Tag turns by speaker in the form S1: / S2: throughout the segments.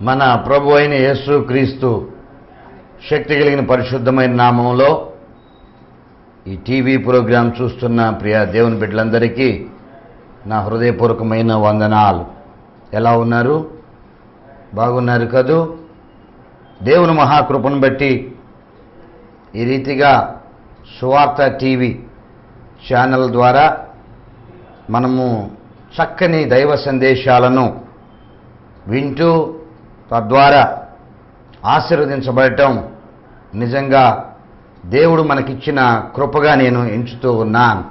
S1: మన ప్రభు అయిన యేసు క్రీస్తు శక్తి కలిగిన పరిశుద్ధమైన నామంలో ఈ టీవీ ప్రోగ్రాం చూస్తున్న ప్రియ దేవుని బిడ్డలందరికీ నా హృదయపూర్వకమైన వందనాలు. ఎలా ఉన్నారు? బాగున్నారు కదూ? దేవుని మహాకృపను బట్టి ఈ రీతిగా సువార్త టీవీ ఛానల్ ద్వారా మనము చక్కని దైవ సందేశాలను వింటూ తద్వారా ఆశీర్వదించబడటం నిజంగా దేవుడు మనకిచ్చిన కృపగా నేను ఎంచుతూ ఉన్నాను.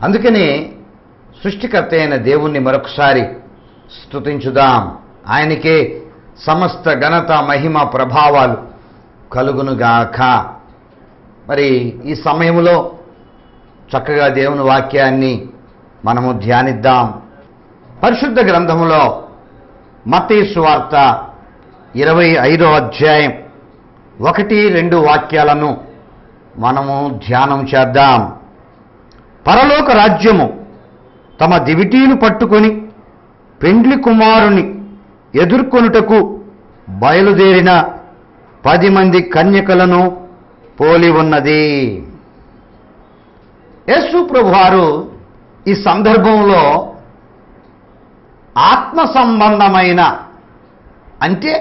S1: అందుకని సృష్టికర్త అయిన దేవుణ్ణి మరొకసారి స్తుతించుదాం. ఆయనకే సమస్త ఘనత మహిమ ప్రభావాలు కలుగునుగాక. మరి ఈ సమయంలో చక్కగా దేవుని వాక్యాన్ని మనము ధ్యానిద్దాం. పరిశుద్ధ గ్రంథములో మత్తయి సువార్త 25వ అధ్యాయం 1-2 వాక్యాలను మనము ధ్యానం చేద్దాం. పరలోక రాజ్యము తమ దివిటీలు పట్టుకొని పెండ్లి కుమారుని ఎదుర్కొనుటకు బయలుదేరిన 10 మంది కన్యకలను పోలి ఉన్నది. యేసు ప్రభువారు ఈ సందర్భంలో ఆత్మ సంబంధమైన, అంటే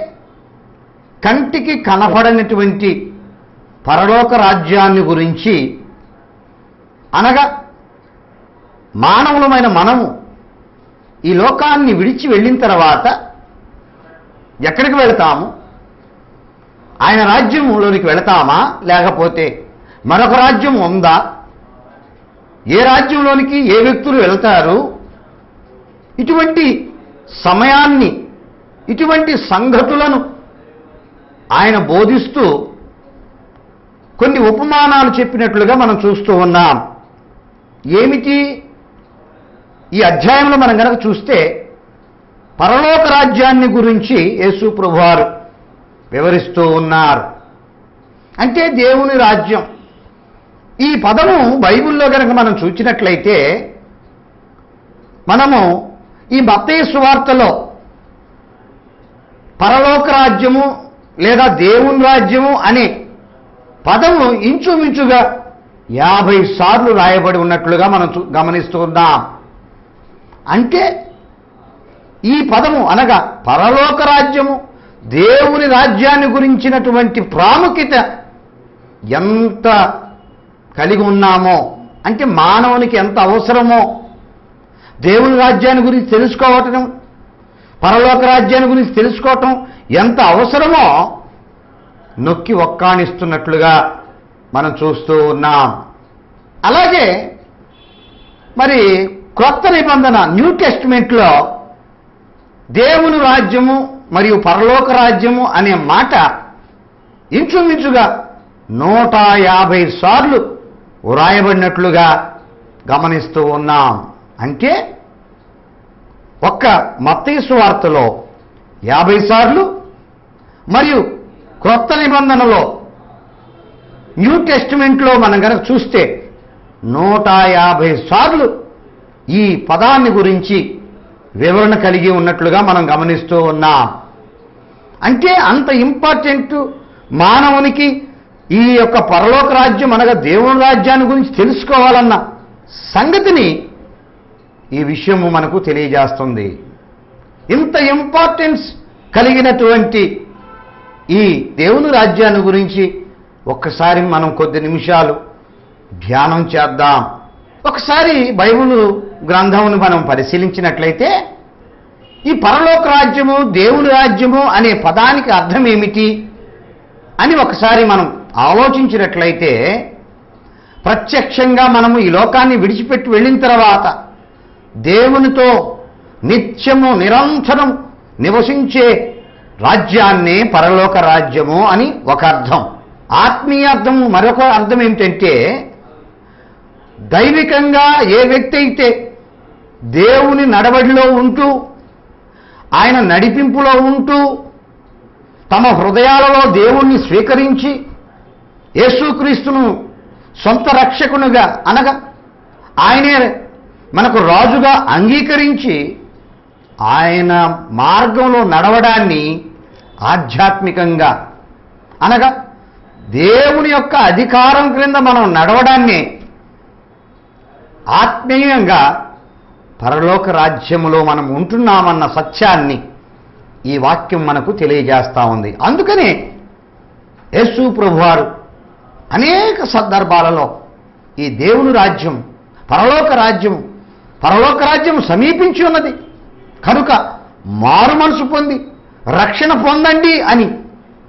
S1: కంటికి కనపడనటువంటి పరలోక రాజ్యాన్ని గురించి, అనగా మానవులమైన మనము ఈ లోకాన్ని విడిచి వెళ్ళిన తర్వాత ఎక్కడికి వెళతాము? ఆయన రాజ్యంలోనికి వెళతామా, లేకపోతే మరొక రాజ్యం ఉందా? ఏ రాజ్యంలోనికి ఏ వ్యక్తులు వెళ్తారు? ఇటువంటి సమయాన్ని, ఇటువంటి సంగతులను ఆయన బోధిస్తూ కొన్ని ఉపమానాలు చెప్పినట్లుగా మనం చూస్తూ ఉన్నాం. ఏమిటి ఈ అధ్యాయంలో మనం కనుక చూస్తే, పరలోక రాజ్యాన్ని గురించి యేసు ప్రభువారు వివరిస్తూ ఉన్నారు. అంటే దేవుని రాజ్యం. ఈ పదము బైబిల్లో కనుక మనం చూసినట్లయితే, మనము ఈ మత్తయి సువార్తలో పరలోక రాజ్యము లేదా దేవుని రాజ్యము అనే పదము ఇంచుమించుగా 50 సార్లు రాయబడి ఉన్నట్లుగా మనం గమనిస్తూ ఉన్నాం. అంటే ఈ పదము అనగా పరలోక రాజ్యము, దేవుని రాజ్యాన్ని గురించినటువంటి ప్రాముఖ్యత ఎంత కలిగి ఉన్నామో, అంటే మానవునికి ఎంత అవసరమో, దేవుని రాజ్యాన్ని గురించి తెలుసుకోవటం, పరలోక రాజ్యాన్ని గురించి తెలుసుకోవటం ఎంత అవసరమో నొక్కి ఒక్కాణిస్తున్నట్లుగా మనం చూస్తూ ఉన్నాం. అలాగే మరి క్రొత్త నిబంధన న్యూ టెస్టిమెంట్లో దేవుని రాజ్యము మరియు పరలోక రాజ్యము అనే మాట ఇంచుమించుగా 150 సార్లు వ్రాయబడినట్లుగా గమనిస్తూ ఉన్నాం. అంటే ఒక్క మత్తయి సువార్తలో 50 సార్లు, మరియు క్రొత్త నిబంధనలో న్యూ టెస్టిమెంట్లో మనం కనుక చూస్తే 150 సార్లు ఈ పదాన్ని గురించి వివరణ కలిగి ఉన్నట్లుగా మనం గమనిస్తూ ఉన్నాం. అంటే అంత ఇంపార్టెంట్ మానవునికి ఈ యొక్క పరలోక రాజ్యం అనగా దేవుని రాజ్యాన్ని గురించి తెలుసుకోవాలన్న సంగతిని ఈ విషయము మనకు తెలియజేస్తుంది. ఇంత ఇంపార్టెన్స్ కలిగినటువంటి ఈ దేవుని రాజ్యాన్ని గురించి ఒక్కసారి మనం కొద్ది నిమిషాలు ధ్యానం చేద్దాం. ఒకసారి బైబిల్ గ్రంథమును మనం పరిశీలించినట్లయితే, ఈ పరలోక రాజ్యము, దేవుని రాజ్యము అనే పదానికి అర్థం ఏమిటి అని ఒకసారి మనం ఆలోచించినట్లయితే, ప్రత్యక్షంగా మనము ఈ లోకాన్ని విడిచిపెట్టి వెళ్ళిన తర్వాత దేవునితో నిత్యము నిరంతరం నివసించే రాజ్యాన్నే పరలోక రాజ్యము అని ఒక అర్థం. ఆత్మీయ అర్థం మరొక అర్థం ఏమిటంటే, దైవికంగా ఏ వ్యక్తి అయితే దేవుని నడవడిలో ఉంటూ, ఆయన నడిపింపులో ఉంటూ, తమ హృదయాలలో దేవుణ్ణి స్వీకరించి యేసుక్రీస్తును సొంత రక్షకునిగా, అనగా ఆయనే మనకు రాజుగా అంగీకరించి ఆయన మార్గంలో నడవడాన్ని ఆధ్యాత్మికంగా అనగా దేవుని యొక్క అధికారం క్రింద మనం నడవడాన్ని ఆత్మీయంగా పరలోక రాజ్యములో మనం ఉంటున్నామన్న సత్యాన్ని ఈ వాక్యం మనకు తెలియజేస్తూ ఉంది. అందుకనే యేసు ప్రభువారు అనేక సందర్భాలలో ఈ దేవుని రాజ్యం పరలోక రాజ్యం సమీపించి ఉన్నది కనుక మారు మనసు పొంది రక్షణ పొందండి అని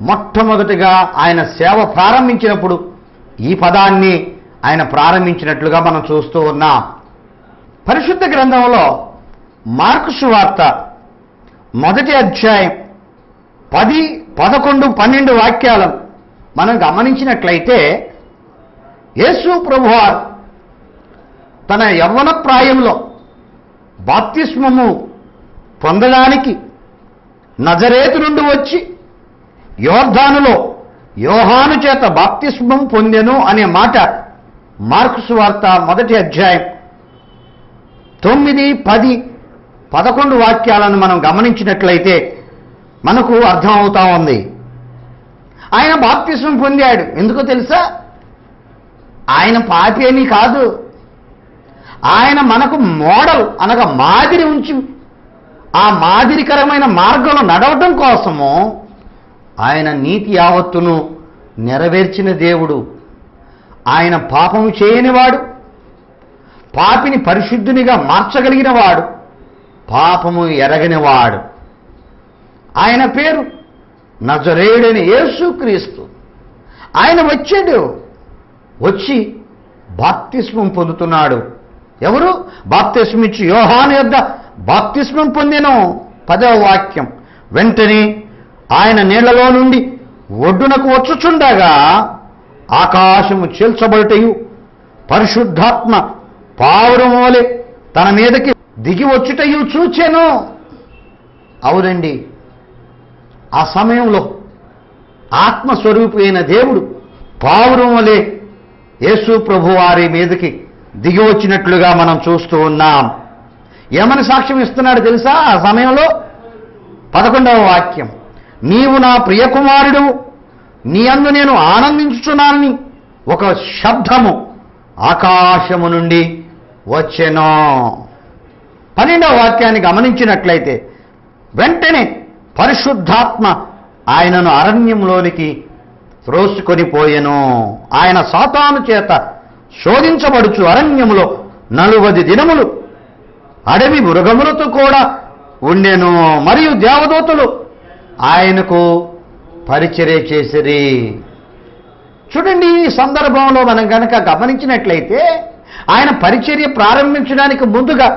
S1: మొట్టమొదటిగా ఆయన సేవ ప్రారంభించినప్పుడు ఈ పదాన్ని ఆయన ప్రారంభించినట్లుగా మనం చూస్తూ ఉన్నాం. పరిశుద్ధ గ్రంథంలో మార్కు సువార్త 1వ అధ్యాయం 10, 11, 12 వాక్యాలను మనం గమనించినట్లయితే యేసు ప్రభువారు తన యవ్వన ప్రాయంలో బాప్తిస్మము పొందడానికి నజరేతు నుండి వచ్చి యోర్దానులో యోహాను చేత బాప్తిస్మం పొందెను అనే మాట మార్కు సువార్త 1వ అధ్యాయం 9, 10, 11 వాక్యాలను మనం గమనించినట్లయితే మనకు అర్థమవుతా ఉంది. ఆయన బాప్తిస్మం పొందాడు. ఎందుకో తెలుసా? ఆయన పాపి అని కాదు, ఆయన మనకు మోడల్ అనగా మాదిరి ఉంచి ఆ మాదిరికరమైన మార్గంలో నడవటం కోసము ఆయన నీతి యావత్తును నెరవేర్చిన దేవుడు. ఆయన పాపము చేయనివాడు, పాపిని పరిశుద్ధునిగా మార్చగలిగినవాడు, పాపము ఎరగనివాడు. ఆయన పేరు నజరేయుడైన యేసుక్రీస్తు. ఆయన వచ్చి బాప్తిస్మం పొందుతున్నాడు. ఎవరు? బాప్తిస్మిచ్చి యోహాను యొద్ద బాప్తిస్మం పొందెను. 10వ వాక్యం. వెంటనే ఆయన నీళ్లలో నుండి ఒడ్డునకు వచ్చుచుండగా ఆకాశము చీల్చబడుటయు పరిశుద్ధాత్మ పావురము వలె తన మీదకి దిగి వచ్చుటయు చూచెను. అవునండి, ఆ సమయంలో ఆత్మస్వరూపి అయిన దేవుడు పావురం వలె యేసు ప్రభువారి మీదకి దిగి వచ్చినట్లుగా మనం చూస్తూ ఉన్నాం. ఏమని సాక్ష్యం ఇస్తున్నాడు తెలుసా? ఆ సమయంలో 11వ వాక్యం. నీవు నా ప్రియకుమారుడు, నీ యందు నేను ఆనందించుచున్నానని ఒక శబ్దము ఆకాశము నుండి వచ్చెను. 12వ వాక్యాన్ని గమనించినట్లయితే వెంటనే పరిశుద్ధాత్మ ఆయనను అరణ్యంలోనికి త్రోసుకొని పోయెను. ఆయన సాతాను చేత శోధించబడుచు అరణ్యములో 40 దినములు అడవి మృగములతో కూడా ఉండెను. మరియు దేవదూతలు ఆయనకు పరిచర్య చేసిరి. చూడండి, ఈ సందర్భంలో మనం కనుక గమనించినట్లయితే ఆయన పరిచర్య ప్రారంభించడానికి ముందుగా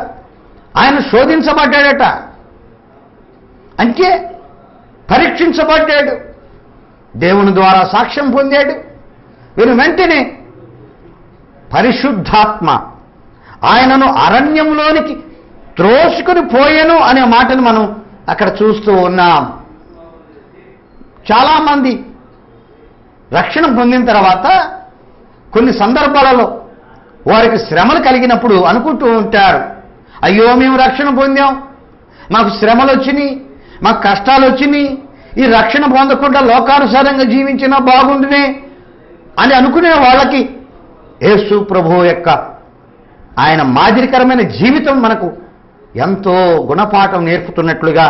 S1: ఆయన శోధించబడ్డాడట, అంటే పరీక్షించబడ్డాడు, దేవుని ద్వారా సాక్ష్యం పొందాడు. వీరు వెంటనే పరిశుద్ధాత్మ ఆయనను అరణ్యంలోనికి త్రోసుకుని పోయెను అనే మాటను మనం అక్కడ చూస్తూ ఉన్నాం. చాలామంది రక్షణ పొందిన తర్వాత కొన్ని సందర్భాలలో వారికి శ్రమలు కలిగినప్పుడు అనుకుంటూ ఉంటారు, అయ్యో మేము రక్షణ పొందాం, మాకు శ్రమలు వచ్చినాయి, మాకు కష్టాలు వచ్చినాయి, ఈ రక్షణ పొందకుండా లోకానుసారంగా జీవించినా బాగుండునే అని అనుకునే వాళ్ళకి యేసు ప్రభువు యొక్క ఆయన మాదిరికరమైన జీవితం మనకు ఎంతో గుణపాఠం నేర్పుతున్నట్లుగా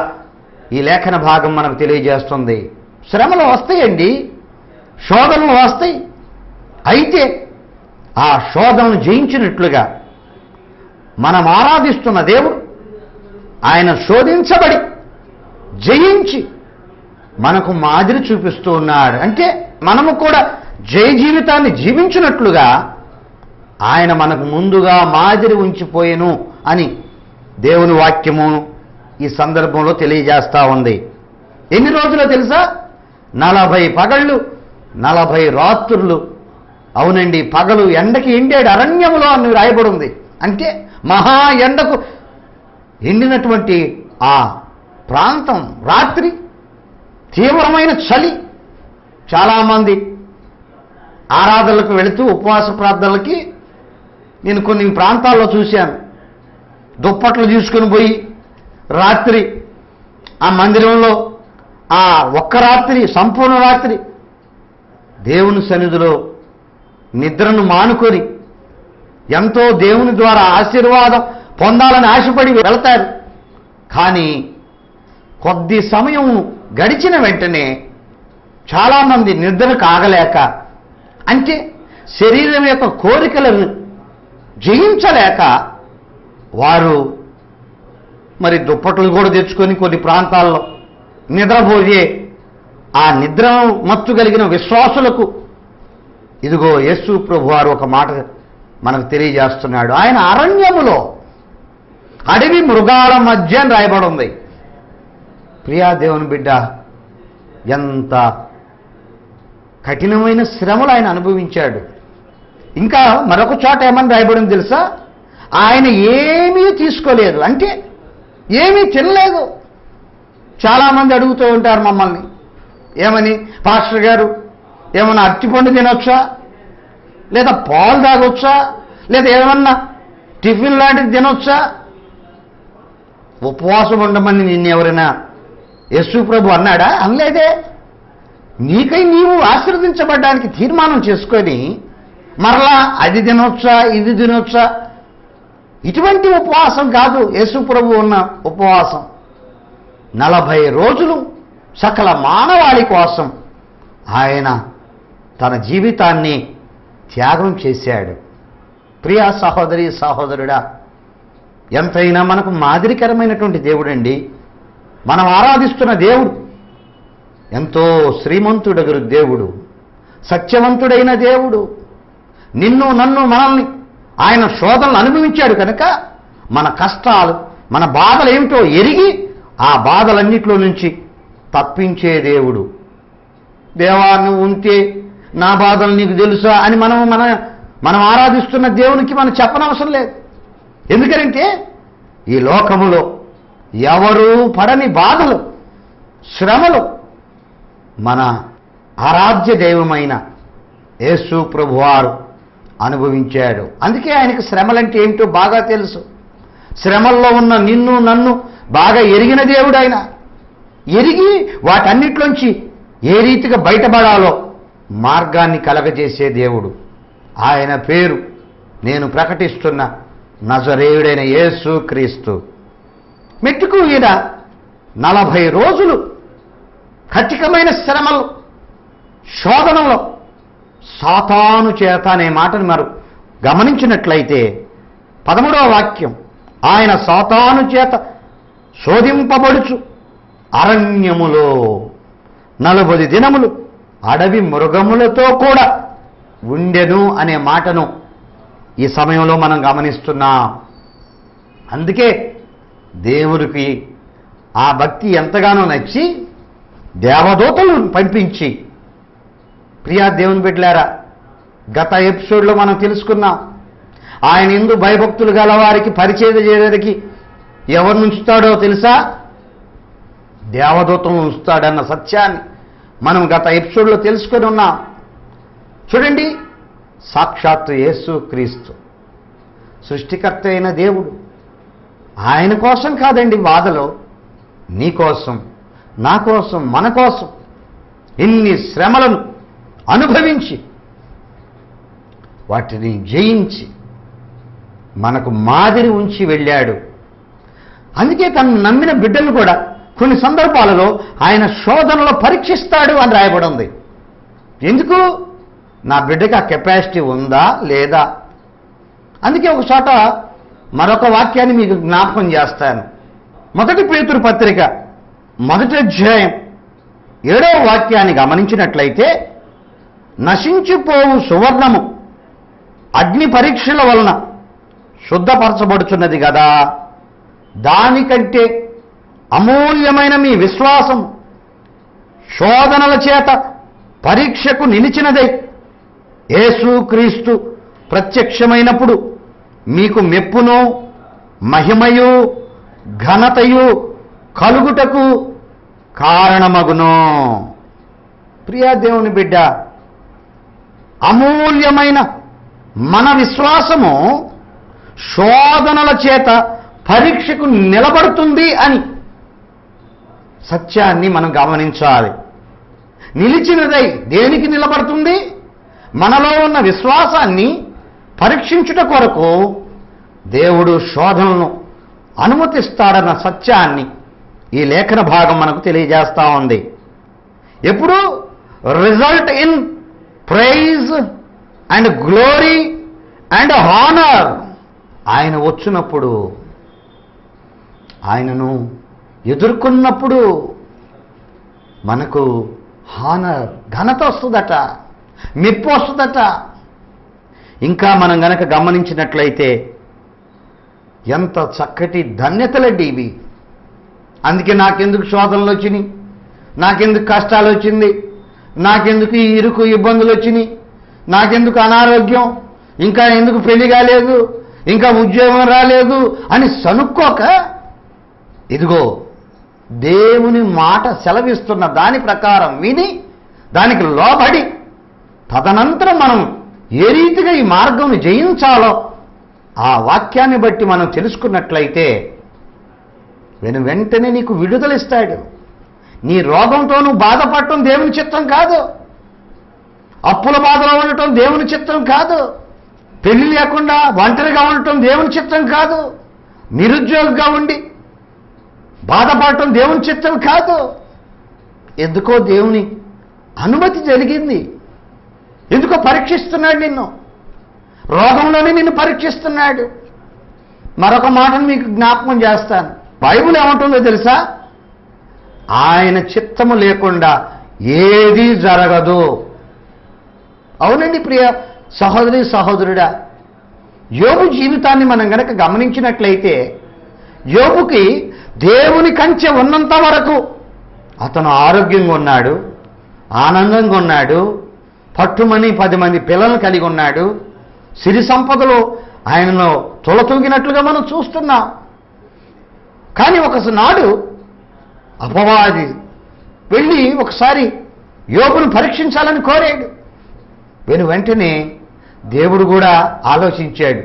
S1: ఈ లేఖన భాగం మనకు తెలియజేస్తుంది. శ్రమలు వస్తాయండి, శోధనలు వస్తాయి. అయితే ఆ శోధనను జయించినట్లుగా మనం ఆరాధిస్తున్న దేవుడు ఆయన శోధించబడి జయించి మనకు మాదిరి చూపిస్తూ ఉన్నాడు. అంటే మనము కూడా జయ జీవితాన్ని జీవించినట్లుగా ఆయన మనకు ముందుగా మాదిరి ఉంచిపోయెను అని దేవుని వాక్యము ఈ సందర్భంలో తెలియజేస్తూ ఉంది. ఎన్ని రోజులో తెలుసా? 40 పగళ్ళు 40 రాత్రులు. అవునండి, పగలు ఎండకి ఎండాడు అరణ్యములో అని రాయబడి ఉంది. అంటే మహా ఎండకు ఎండినటువంటి ఆ ప్రాంతం, రాత్రి తీవ్రమైన చలి. చాలామంది ఆరాధనలకు వెళుతూ ఉపవాస ప్రార్థనలకి నేను కొన్ని ప్రాంతాల్లో చూశాను, దుప్పట్లు తీసుకుని పోయి రాత్రి ఆ మందిరంలో ఆ ఒక్క రాత్రి, సంపూర్ణ రాత్రి దేవుని సన్నిధిలో నిద్రను మానుకొని ఎంతో దేవుని ద్వారా ఆశీర్వాదం పొందాలని ఆశపడి వెళతారు. కానీ కొద్ది సమయం గడిచిన వెంటనే చాలామంది నిద్రకు ఆగలేక, అంటే శరీరం యొక్క కోరికలను జయించలేక వారు మరి దుప్పట్లు కూడా తెచ్చుకొని కొన్ని ప్రాంతాల్లో నిద్రపోయే ఆ నిద్ర మత్తు కలిగిన విశ్వాసులకు ఇదిగో యేసు ప్రభువారు ఒక మాట మనకు తెలియజేస్తున్నాడు. ఆయన అరణ్యములో అడవి మృగాల మధ్య అని రాయబడి ఉంది. ప్రియా దేవుని బిడ్డ, ఎంత కఠినమైన శ్రమలు ఆయన అనుభవించాడు. ఇంకా మరొక చోట ఏమని రాయబడింది తెలుసా? ఆయన ఏమీ తీసుకోలేదు, అంటే ఏమీ తినలేదు. చాలామంది అడుగుతూ ఉంటారు మమ్మల్ని, ఏమని, పాస్టర్ గారు ఏమన్నా అరటిపండు తినొచ్చా, లేదా పాలు తాగొచ్చా, లేదా ఏమన్నా టిఫిన్ లాంటిది తినొచ్చా? ఉపవాసం ఉండమని నిన్ను ఎవరైనా యేసు ప్రభు అన్నాడా? అనలేదే. నీకై నీవు ఆశీర్వదించబడ్డానికి తీర్మానం చేసుకొని మరలా అది తినొచ్చా, ఇది తినొచ్చా, ఇటువంటి ఉపవాసం కాదు యేసు ప్రభు ఉన్న ఉపవాసం. 40 రోజులు సకల మానవాళి కోసం ఆయన తన జీవితాన్ని త్యాగం చేశాడు. ప్రియా సహోదరి సహోదరుడా, ఎంతైనా మనకు మాదిరికరమైనటువంటి దేవుడండి. మనం ఆరాధిస్తున్న దేవుడు ఎంతో శ్రీమంతుడగు దేవుడు, సత్యవంతుడైన దేవుడు. నిన్ను నన్ను మనల్ని ఆయన శోధనలు అనుభవించాడు కనుక మన కష్టాలు, మన బాధలు ఏమిటో ఎరిగి ఆ బాధలన్నిట్లో నుంచి తప్పించే దేవుడు. దేవా నువ్వు ఉంటే నా బాధలు నీకు తెలుసా అని మనం ఆరాధిస్తున్న దేవునికి మనం చెప్పనవసరం లేదు. ఎందుకంటే ఈ లోకములో ఎవరూ పడని బాధలు, శ్రమలు మన ఆరాధ్య దైవమైన యేసు ప్రభువారు అనుభవించాడు. అందుకే ఆయనకు శ్రమలంటే ఏమిటో బాగా తెలుసు. శ్రమల్లో ఉన్న నిన్ను నన్ను బాగా ఎరిగిన దేవుడు ఆయన. ఎరిగి వాటన్నిట్లోంచి ఏ రీతిగా బయటపడాలో మార్గాన్ని కలగజేసే దేవుడు. ఆయన పేరు నేను ప్రకటిస్తున్న నజరేయుడైన యేసు క్రీస్తు. మెట్టుకు ఈయన 40 రోజులు కఠినమైన శ్రమలు, శోధనలో సాతాను చేత అనే మాటను మరి గమనించినట్లయితే 13వ వాక్యం, ఆయన సాతాను చేత శోధింపబడుచు అరణ్యములో 40 దినములు అడవి మృగములతో కూడా ఉండెను అనే మాటను ఈ సమయంలో మనం గమనిస్తున్నాం. అందుకే దేవుడికి ఆ భక్తి ఎంతగానో నచ్చి దేవదూతలను పంపించి, ప్రియా దేవుని బిడ్డలారా, గత ఎపిసోడ్లో మనం తెలుసుకున్నాం ఆయన యందు భయభక్తులు గల వారికి పరిచయం చేయడానికి ఎవరిని ఉంచుతాడో తెలుసా? దేవదూతలను ఉంచుతాడన్న సత్యాన్ని మనం గత ఎపిసోడ్లో తెలుసుకొని ఉన్నాం. చూడండి, సాక్షాత్తు యేసు క్రీస్తు సృష్టికర్త అయిన దేవుడు ఆయన కోసం కాదండి బాధలో, నీ కోసం, నా కోసం, మన కోసం ఇన్ని శ్రమలను అనుభవించి వాటిని జయించి మనకు మాదిరి ఉంచి వెళ్ళాడు. అందుకే తను నమ్మిన బిడ్డలు కూడా కొన్ని సందర్భాలలో ఆయన శోధనలో పరీక్షిస్తాడు అని రాయబడి ఉంది. ఎందుకు? నా బిడ్డకి ఆ కెపాసిటీ ఉందా లేదా? అందుకే ఒక చోట మరొక వాక్యాన్ని మీకు జ్ఞాపకం చేస్తాను. 1 పేతురు పత్రిక 1వ అధ్యాయం 7వ వాక్యాన్ని గమనించినట్లయితే, నశించిపోవు సువర్ణము అగ్ని పరీక్షల వలన శుద్ధపరచబడుచున్నది కదా, దానికంటే అమూల్యమైన మీ విశ్వాసం శోధనల చేత పరీక్షకు నిలిచినదై యేసుక్రీస్తు ప్రత్యక్షమైనప్పుడు మీకు మెప్పును మహిమయు ఘనతయు కలుగుటకు కారణమగును. ప్రియా దేవుని బిడ్డ, అమూల్యమైన మన విశ్వాసము శోధనల చేత పరీక్షకు నిలబడుతుంది అని సత్యాన్ని మనం గమనించాలి. నిలిచినదై దేనికి నిలబడుతుంది? మనలో ఉన్న విశ్వాసాన్ని పరీక్షించుట కొరకు దేవుడు శోధనను అనుమతిస్తాడన్న సత్యాన్ని ఈ లేఖన భాగం మనకు తెలియజేస్తా ఉంది. ఎప్పుడు result in prize and glory and honour. ఆయన వచ్చినప్పుడు, ఆయనను ఎదుర్కొన్నప్పుడు మనకు హానర్, ఘనత వస్తుందట, మెప్పు వస్తుందట. ఇంకా మనం గనక గమనించినట్లయితే ఎంత చక్కటి ధన్యతలండి ఇవి. అందుకే నాకెందుకు శోధనలు వచ్చినాయి, నాకెందుకు కష్టాలు వచ్చింది, నాకెందుకు ఈ ఇరుకు ఇబ్బందులు వచ్చినాయి, నాకెందుకు అనారోగ్యం, ఇంకా ఎందుకు పెళ్లి కాలేదు, ఇంకా ఉద్యోగం రాలేదు అని సనుక్కోక, ఇదిగో దేవుని మాట సెలవిస్తున్న దాని ప్రకారం విని దానికి లోబడి తదనంతరం మనం ఏ రీతిగా ఈ మార్గం జయించాలో ఆ వాక్యాన్ని బట్టి మనం తెలుసుకున్నట్లయితే వెంటనే నీకు విడుదలిస్తాడు. నీ రోగంతో నువ్వు బాధపడటం దేవుని చిత్తం కాదు, అప్పుల బాధలో ఉండటం దేవుని చిత్తం కాదు, పెళ్లి లేకుండా ఒంటరిగా ఉండటం దేవుని చిత్తం కాదు, నిరుద్యోగిగా ఉండి బాధపడటం దేవుని చిత్తం కాదు. ఎందుకో దేవుని అనుమతి జరిగింది. ఎందుకో పరీక్షిస్తున్నాడు నిన్ను, రోగంలోనే నిన్ను పరీక్షిస్తున్నాడు. మరొక మాటను మీకు జ్ఞాపకం చేస్తాను. బైబిల్ ఏమంటుందో తెలుసా? ఆయన చిత్తము లేకుండా ఏదీ జరగదు. అవునండి ప్రియ సహోదరి సహోదరుడా, యోబు జీవితాన్ని మనం గనక గమనించినట్లయితే యోబుకి దేవుని కంచె ఉన్నంత వరకు అతను ఆరోగ్యంగా ఉన్నాడు, ఆనందంగా ఉన్నాడు, పట్టుమని 10 మంది పిల్లలు కలిగి ఉన్నాడు, సిరి సంపదలు ఆయనలో తొలతూగినట్లుగా మనం చూస్తున్నాం. కానీ ఒకనాడు అపవాది వెళ్ళి ఒకసారి యోబును పరీక్షించాలని కోరాడు. వెంటనే దేవుడు కూడా ఆలోచించాడు,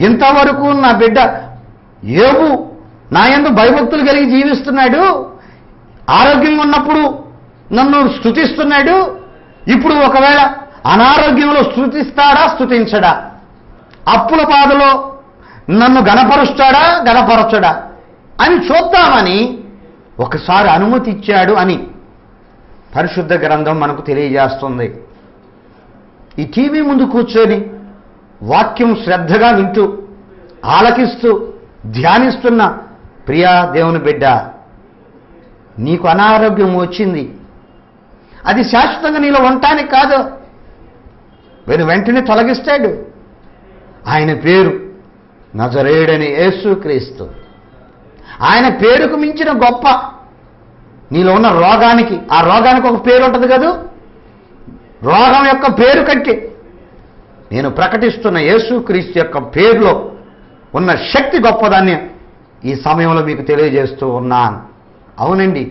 S1: ఇంతవరకు నా బిడ్డ యోబు నా యందు భయభక్తులు కలిగి జీవిస్తున్నాడు, ఆరోగ్యంగా ఉన్నప్పుడు నన్ను స్తుతిస్తున్నాడు, ఇప్పుడు ఒకవేళ అనారోగ్యంలో స్తుతిస్తాడా స్తుతించడా, అప్పుల బాధలో నన్ను గణపరుస్తాడా గణపరచడా అని చూద్దామని ఒకసారి అనుమతి ఇచ్చాడు అని పరిశుద్ధ గ్రంథం మనకు తెలియజేస్తుంది. ఈ టీవీ ముందు కూర్చొని వాక్యం శ్రద్ధగా వింటూ ఆలకిస్తూ ధ్యానిస్తున్న ప్రియా దేవుని బిడ్డ, నీకు అనారోగ్యం వచ్చింది, అది శాశ్వతంగా నీలో ఉండటానికి కాదు, వెంటనే తొలగిస్తాడు. ఆయన పేరు నజరేయుడని యేసుక్రీస్తు. ఆయన పేరుకు మించిన గొప్ప నీలో ఉన్న రోగానికి, ఆ రోగానికి ఒక పేరు ఉంటుంది కదా, రోగం యొక్క పేరు కంటే నేను ప్రకటిస్తున్న యేసుక్రీస్తు యొక్క పేరులో ఉన్న శక్తి గొప్పదాన్ని ఈ సమయంలో మీకు తెలియజేస్తూ ఉన్నాను. అవునండి,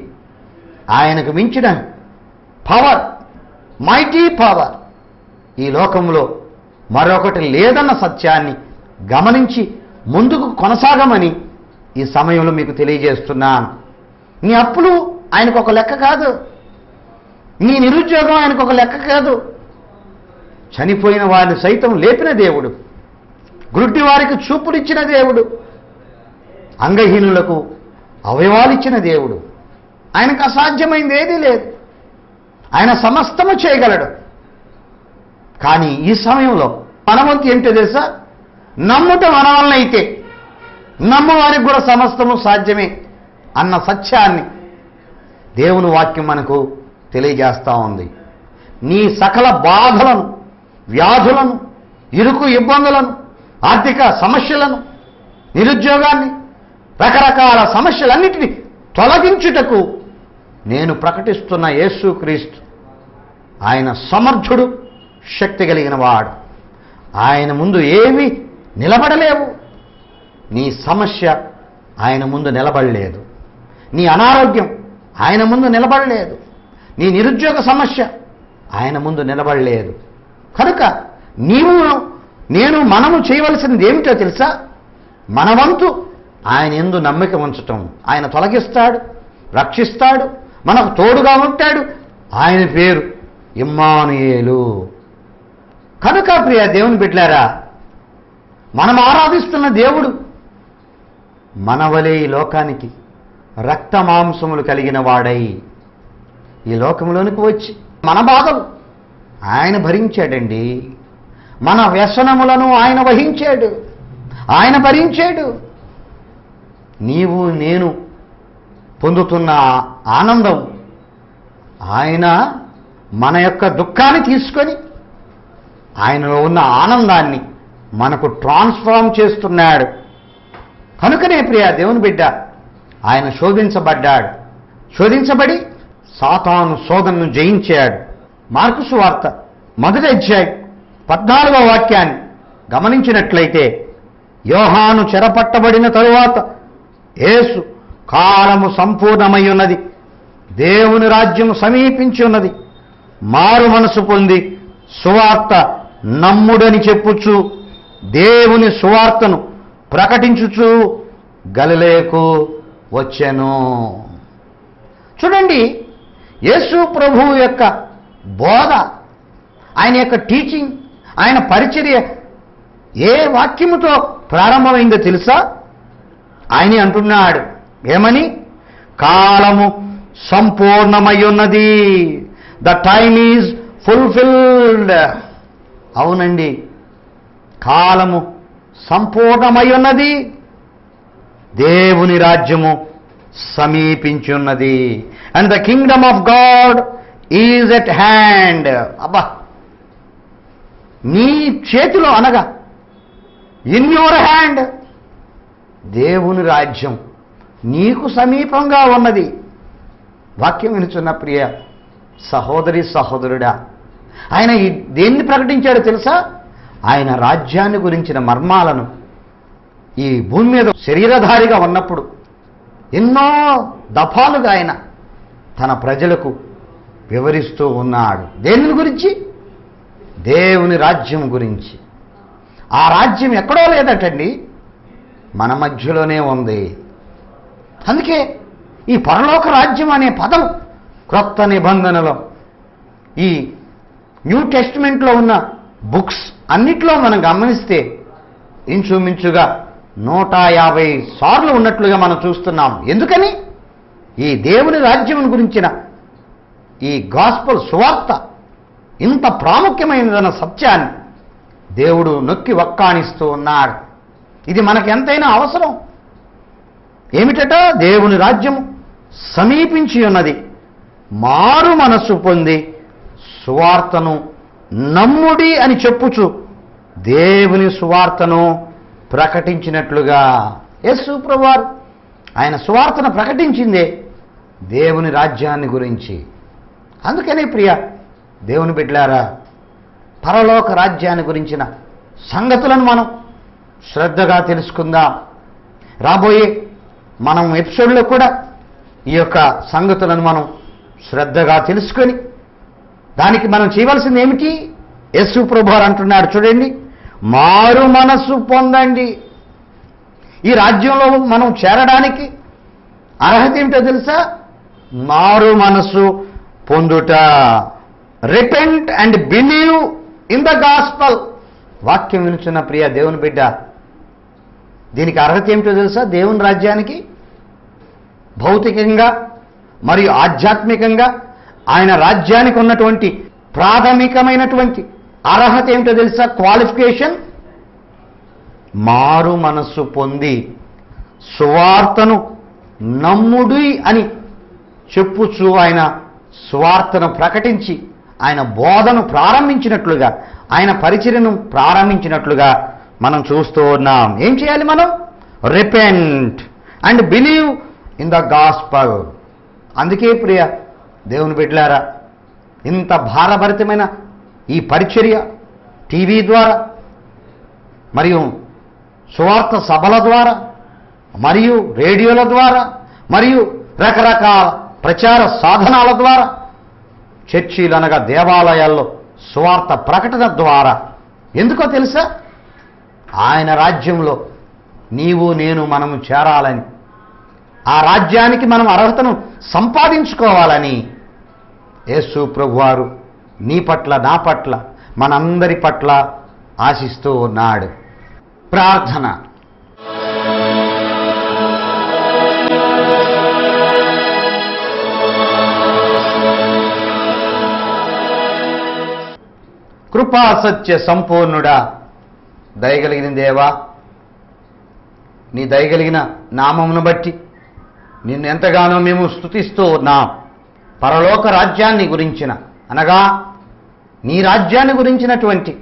S1: ఆయనకు మించిన పవర్, మైటీ పవర్ ఈ లోకంలో మరొకటి లేదన్న సత్యాన్ని గమనించి ముందుకు కొనసాగమని ఈ సమయంలో మీకు తెలియజేస్తున్నాను. నీ అప్పులు ఆయనకు ఒక లెక్క కాదు, నీ నిరుద్యోగం ఆయనకు ఒక లెక్క కాదు. చనిపోయిన వారిని సైతం లేపిన దేవుడు, గుడ్డి వారికి చూపునిచ్చిన దేవుడు, అంగహీనులకు అవయవాలిచ్చిన దేవుడు. ఆయనకు అసాధ్యమైంది ఏదీ లేదు, ఆయన సమస్తము చేయగలడు. కానీ ఈ సమయంలో మన వంతు ఏంటో తెలుసా? నమ్ముట మన వలన అయితే నమ్ము వారికి కూడా సమస్తము సాధ్యమే అన్న సత్యాన్ని దేవుని వాక్యం మనకు తెలియజేస్తూ ఉంది. నీ సకల బాధలను, వ్యాధులను, ఇరుకు ఇబ్బందులను, ఆర్థిక సమస్యలను, నిరుద్యోగాన్ని, రకరకాల సమస్యలన్నిటినీ తొలగించుటకు నేను ప్రకటిస్తున్న యేసుక్రీస్తు ఆయన సమర్థుడు, శక్తి కలిగిన వాడు. ఆయన ముందు ఏమీ నిలబడలేవు. నీ సమస్య ఆయన ముందు నిలబడలేదు, నీ అనారోగ్యం ఆయన ముందు నిలబడలేదు, నీ నిరుద్యోగ సమస్య ఆయన ముందు నిలబడలేదు. కనుక మనము చేయవలసింది ఏమిటో తెలుసా? మన వంతు ఆయన యందు నమ్మిక ఉంచటం. ఆయన తొలగిస్తాడు, రక్షిస్తాడు, మనకు తోడుగా ఉంటాడు. ఆయన పేరు ఇమ్మానుయేలు. కనుక ప్రియ దేవుని బిడ్డలారా, మనం ఆరాధిస్తున్న దేవుడు మనవలే ఈ లోకానికి రక్త మాంసములు కలిగిన వాడై ఈ లోకంలోనికి వచ్చి మన బాధలు ఆయన భరించాడండి. మన వ్యసనములను ఆయన వహించాడు, ఆయన భరించాడు. నీవు నేను పొందుతున్న ఆనందం ఆయన మన యొక్క దుఃఖాన్ని తీసుకొని ఆయనలో ఉన్న ఆనందాన్ని మనకు ట్రాన్స్ఫార్మ్ చేస్తున్నాడు. కనుకనే ప్రియ దేవుని బిడ్డ, ఆయన శోధించబడ్డాడు. శోధించబడి సాతాను శోధనను జయించాడు. మార్కు సువార్త 1వ అధ్యాయం 14వ వాక్యాన్ని గమనించినట్లయితే, యోహాను చెరపట్టబడిన తరువాత యేసు కాలము సంపూర్ణమై ఉన్నది, దేవుని రాజ్యము సమీపించి ఉన్నది, మారు మనసు పొంది సువార్త నమ్ముడని చెప్పుచు దేవుని సువార్తను ప్రకటించుచు గలిలయకు వచ్చెను. చూడండి, యేసు ప్రభువు యొక్క బోధ, ఆయన యొక్క టీచింగ్, ఆయన పరిచర్య ఏ వాక్యముతో ప్రారంభమైందో తెలుసా? ఆయనే అంటున్నాడు. ఏమని? కాలము సంపూర్ణమై ఉన్నది. The time is fulfilled. అవునండి, కాలము సంపూర్ణమై ఉన్నది, దేవుని రాజ్యము సమీపించి ఉన్నది. And the Kingdom of God is at hand. అబ్బా, నీ చేతిలో అనగా ఇన్ యువర్ హ్యాండ్, దేవుని రాజ్యం నీకు సమీపంగా ఉన్నది. వాక్యం వినుచున్న ప్రియ సహోదరి సహోదరుడా, ఆయన దేన్ని ప్రకటించాడో తెలుసా? ఆయన రాజ్యాన్ని గురించిన మర్మాలను ఈ భూమి మీద శరీరధారిగా ఉన్నప్పుడు ఎన్నో దఫాలుగా ఆయన తన ప్రజలకు వివరిస్తూ ఉన్నాడు. దేని గురించి? దేవుని రాజ్యం గురించి. ఆ రాజ్యం ఎక్కడో లేదటండి, మన మధ్యలోనే ఉంది. అందుకే ఈ పరలోక రాజ్యం అనే పదం క్రొత్త నిబంధనలో, ఈ న్యూ టెస్టిమెంట్లో ఉన్న బుక్స్ అన్నిట్లో మనం గమనిస్తే ఇంచుమించుగా 150 సార్లు ఉన్నట్లుగా మనం చూస్తున్నాం. ఎందుకని? ఈ దేవుని రాజ్యం గురించిన ఈ గాస్పల్ సువార్త ఇంత ప్రాముఖ్యమైనదన్న సత్యాన్ని దేవుడు నొక్కి వక్కాణిస్తూ ఉన్నాడు. ఇది మనకు ఎంతైనా అవసరం. ఏమిటట? దేవుని రాజ్యము సమీపించి ఉన్నది, మారు మనస్సు పొంది సువార్తను నమ్ముడి అని చెప్పుచు దేవుని సువార్తను ప్రకటించినట్లుగా. యేసు ప్రభువారు ఆయన సువార్తను ప్రకటించిందే దేవుని రాజ్యాన్ని గురించి. అందుకనే ప్రియ దేవుని బిడ్డలారా, పరలోక రాజ్యాన్ని గురించిన సంగతులను మనం శ్రద్ధగా తెలుసుకుందాం. రాబోయే మనం ఎపిసోడ్లో కూడా ఈ యొక్క సంగతులను మనం శ్రద్ధగా తెలుసుకొని దానికి మనం చేయవలసింది ఏమిటి? యేసు ప్రభువారు అంటున్నాడు, చూడండి, మారు మనస్సు పొందండి. ఈ రాజ్యంలో మనం చేరడానికి అర్హత ఏమిటో తెలుసా? మారు మనస్సు పొందుట. Repent and believe in the gospel. వాక్యం వినుచున్న ప్రియ దేవుని బిడ్డ, దీనికి అర్హత ఏమిటో తెలుసా? దేవుని రాజ్యానికి భౌతికంగా మరియు ఆధ్యాత్మికంగా ఆయన రాజ్యానికి ఉన్నటువంటి ప్రాథమికమైనటువంటి అర్హత ఏమిటో తెలుసా? క్వాలిఫికేషన్. మారు మనస్సు పొంది సువార్తను నమ్ముడి అని చెప్పుచు ఆయన సువార్తను ప్రకటించి ఆయన బోధను ప్రారంభించినట్లుగా, ఆయన పరిచర్యను ప్రారంభించినట్లుగా మనం చూస్తూ ఉన్నాం. ఏం చేయాలి మనం? Repent and believe in the gospel. అందుకే ప్రియ దేవుని బిడ్డలారా, ఇంత భారభరితమైన ఈ పరిచర్య టీవీ ద్వారా మరియు సువార్త సభల ద్వారా మరియు రేడియోల ద్వారా మరియు రకరకాల ప్రచార సాధనాల ద్వారా, చర్చీలు అనగా దేవాలయాల్లో సువార్త ప్రకటన ద్వారా, ఎందుకో తెలుసా? ఆయన రాజ్యంలో నీవు నేను మనము చేరాలని, ఆ రాజ్యానికి మనం అర్హతను సంపాదించుకోవాలని యేసు ప్రభువారు నీ పట్ల, నా పట్ల, మనందరి పట్ల ఆశిస్తూ ఉన్నాడు. ప్రార్థన. కృపా సత్య సంపూర్ణుడా, దయగలిగిన దేవా, నీ దయగలిగిన నామమును బట్టి నిన్ను ఎంతగానో మేము స్తుతిస్తూ ఉన్నాం. పరలోక రాజ్యాన్ని గురించిన, అనగా నీ రాజ్యాన్ని గురించినటువంటి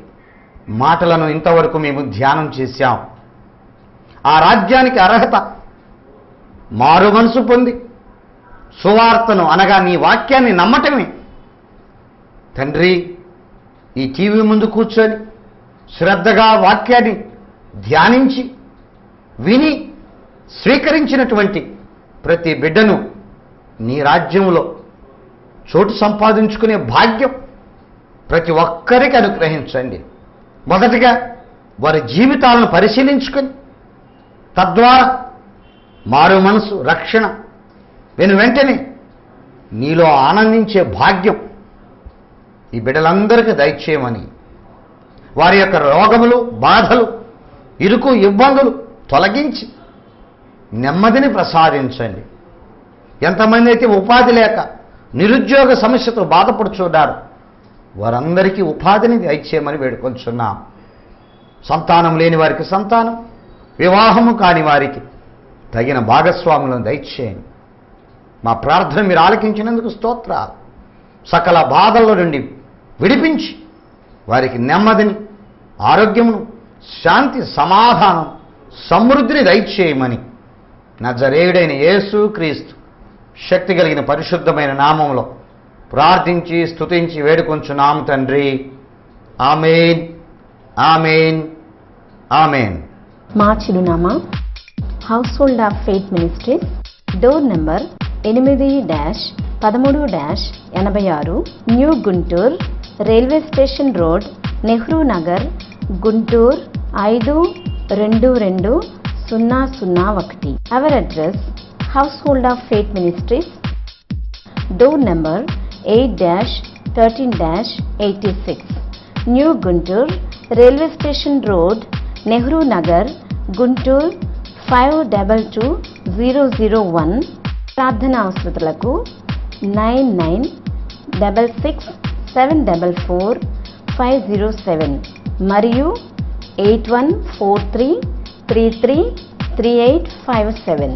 S1: మాటలను ఇంతవరకు మేము ధ్యానం చేశాం. ఆ రాజ్యానికి అర్హత మారు మనసు పొంది సువార్తను, అనగా నీ వాక్యాన్ని నమ్మటమే. తండ్రి, ఈ టీవీ ముందు కూర్చొని శ్రద్ధగా వాక్యాన్ని ధ్యానించి విని స్వీకరించినటువంటి ప్రతి బిడ్డను నీ రాజ్యంలో చోటు సంపాదించుకునే భాగ్యం ప్రతి ఒక్కరికి అనుగ్రహించండి. మొదటిగా వారి జీవితాలను పరిశీలించుకొని తద్వారా మారు మనసు, రక్షణ వెంటనే నీలో ఆనందించే భాగ్యం ఈ బిడ్డలందరికీ దయచేయమని, వారి యొక్క రోగములు, బాధలు, ఇరుకు ఇబ్బందులు తొలగించి నెమ్మదిని ప్రసాదించండి. ఎంతమంది అయితే ఉపాధి లేక నిరుద్యోగ సమస్యతో బాధపడుచున్నారు, వారందరికీ ఉపాధిని దయచేయమని వేడుకొంచున్నాం. సంతానం లేని వారికి సంతానం, వివాహము కాని వారికి తగిన భాగస్వాములను దయచేయండి. మా ప్రార్థన మీరు ఆలకించినందుకు స్తోత్రాలు. సకల బాధల నుండి విడిపించి వారికి నెమ్మదిని, ఆరోగ్యమును, శాంతి, సమాధానం, సమృద్ధిని దయచేయమని నజరేయుడైన యేసు క్రీస్తు శక్తి కలిగిన పరిశుద్ధమైన నామములో ప్రార్థించి స్తుతించి వేడుకొంచున్నాము తండ్రి. ఆమేన్, ఆమేన్, ఆమేన్.
S2: మా చిరునామా house hold of faith ministries, door number 8-13-86, new Guntur, railway station road, Nehru Nagar, Guntur 522001. Our address house hold of faith ministries, door number 8-13-86, new Guntur, railway station road, Nehru Nagar, Guntur 522001. ప్రార్థన అవసరతలకు 9966744507 మరియు 8143333857.